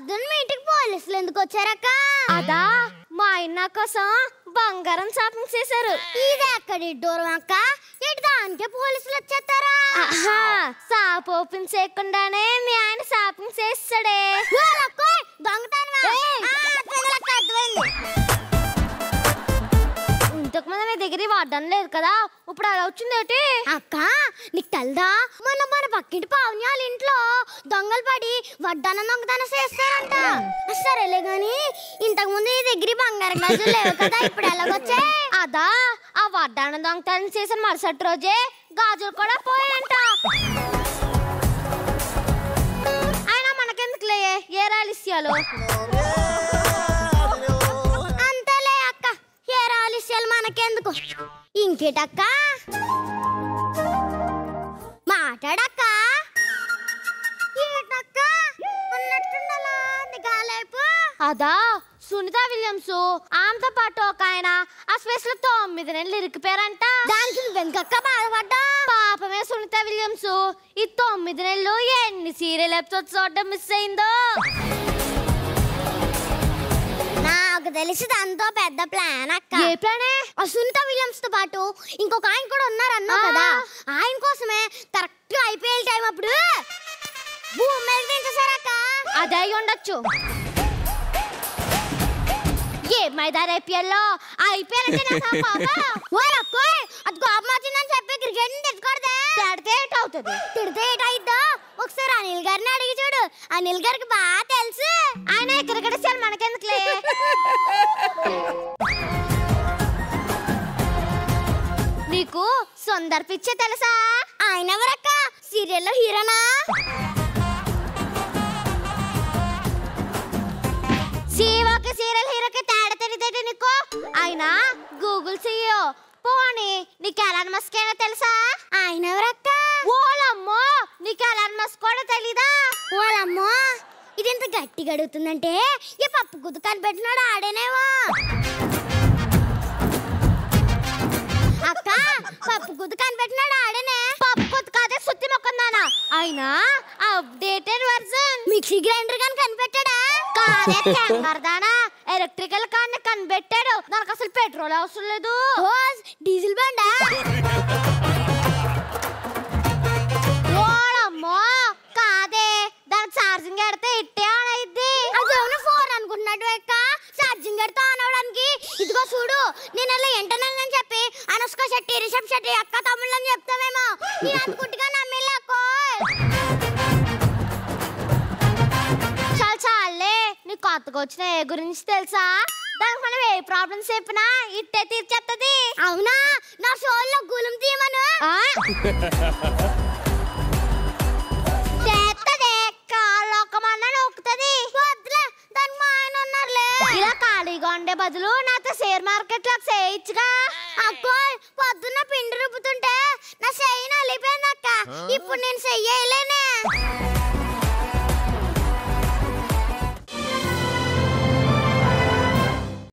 పొద్దున్న మీ ఇంటికి పోలీసులు ఎందుకు వచ్చారక్క? అదా మా ఆయన కోసం బంగారం షాపింగ్ చేశారు. ఇది ఎక్కడి దూరం అక్క? ఇటు దానికే పోలీసులు వచ్చేస్తారా? షాప్ ఓపెన్ చేయకుండానే మీ ఆయన షాపింగ్ చేస్తాడే. ఇంతకు ముందు నీ దగ్గర వాడడం లేదు కదా, ఇప్పుడు అలా వచ్చింది ఏంటి అక్క? నీకు తెల్దా మన పక్కింటి పావన్యాల ఇంట్లో దొంగలు పడి వడ్డానం దొంగతనం చేస్తారంట. సరేలే గాని ఇంతకు ముందు నీ దగ్గర బంగారం గాజులు లేవు కదా, ఇప్పుడు ఎలాగొచ్చాయి? అదా ఆ వడ్డానం దొంగతనం చేసిన మరుసటి రోజే గాజులు కూడా పోయాయంట. అయినా మనకెందుకులే ఏ రాలిస్యాలు. అంతలే అక్క, ఏ రాలిస్యాలు మనకెందుకు. ఇంకేటక్క మాట్లాడక్క. ఏటక్క ఉన్నట్టుండలా గాలేపు. అదా సునీత విలియమ్స్ ఆమెతో పాటు ఒక ఆయన ఆ స్పేస్ లో 9 నెలలు ఇరికిపోయారంట. దానికి వెంకక్క బాధపడ్డా. పాపమే సునీత విలియమ్స్ ఈ 9 నెలలు ఎన్ని సీరియల్ ఎపిసోడ్స్ చూడడం మిస్ అయిందో. నాకు తెలిసి దాంతో పెద్ద ప్లాన్ అక్క. ఏ ప్లానే? సునీత విలియమ్స్ తో పాటు ఇంకొక ఆయన కూడా ఉన్నారు అన్నావు కదా, ఆయన కోసమే కరెక్ట్ ఐపీఎల్ టైం అప్పుడు భూమి మీద దించేశారక్క. అదే అయి ఉండొచ్చు. ఏ మైదాన్ ఐపీఎల్ లో ఐపీఎల్ అంటే అది కోపం వచ్చిందని చెప్పి క్రికెట్ తెచ్చుకోడదే. తిడితే ఏట అవుతుంది? తిడితే ఏటైద్దో ఒకసారి అనిల్ గారిని అడిగి చూడు. అనిల్ గారికి బాగా తెలుసు. ఆయన క్రికెట్ ఇస్తారు మనకెందుకులే. నీకు సుందర్ పిచ్చే తెలుసా? ఆయన ఎవరక్క? సీరియల్లో హీరోనా? శివకి సీరియల్ హీరోకి తేడా తెలియదేటి నీకు? ఆయన గూగుల్ CEO. పోనీ నీకు ఎలాన్ మస్క్ అయినా తెలుసా? ఆయన ఎవరక్క? ఓలమ్మో నీకు ఎలాన్ మస్క్ కూడా తెలీదా? ఓలమ్మో ఇదెంత గట్టిగా అడుగుతుందంటే ఈ పప్పు గుద్దు కనిపెట్టినాడు ఆడేనేమో. అక్క పప్పు గుద్దు కనిపెట్టినాడు ఆడేనే. పప్పు గుద్దు కాదే సుత్తి మొక్కందానా. ఆయన అప్డేటెడ్ వర్జన్ మిక్సీ గ్రైండర్ గాని కనిపెట్టాడా? కాదే చెంగర్దానా ఎలక్ట్రికల్ కార్ ని కనిపెట్టాడు. దానికి అసలు పెట్రోల్ అవసరం లేదు. డీజిల్ బండా. ఓలమ్మో కాదే దానికి ఛార్జింగ్ పెడితే ఇట్టే ఆన్ అయ్యిద్ది. అదేమో ఫోన్ అనుకుంటున్నాడు అక్క, ఛార్జింగ్ పెడితే ఆన్ అవడానికి. ఇదిగో చూడు నేను అలా ఎంటనని చెప్పి అనుష్క శెట్టి, రిషబ్ శెట్టి అక్క తమ్ముళ్ళు అని చెప్తామేమో. నేను అనుకుంటుగా నమ్మిల్లాకో. చాలే నీ కొత్తగా వచ్చిన ఏ గురించి తెలుసా? దానికి మనం ఏ ప్రాబ్లమ్స్ చెప్పినా ఇట్టే తీర్చేస్తుంది. అవునా? నా షోల్లో గులం తీయమను. చేస్తుంది కాళ్ళొక్కమన్నా నొక్కుతుంది. వద్దులే దానికి మా ఆయన ఉన్నారులే. ఇలా ఖాళీగా ఉండే బదులు నాతో షేర్ మార్కెట్ లో చేయొచ్చుగా. అక్కో పొద్దున్న పిండి రుబ్బుతుంటే నా చెయ్యి నలిపోయింది అక్క. ఇప్పుడు నేను చెయ్యలేనే.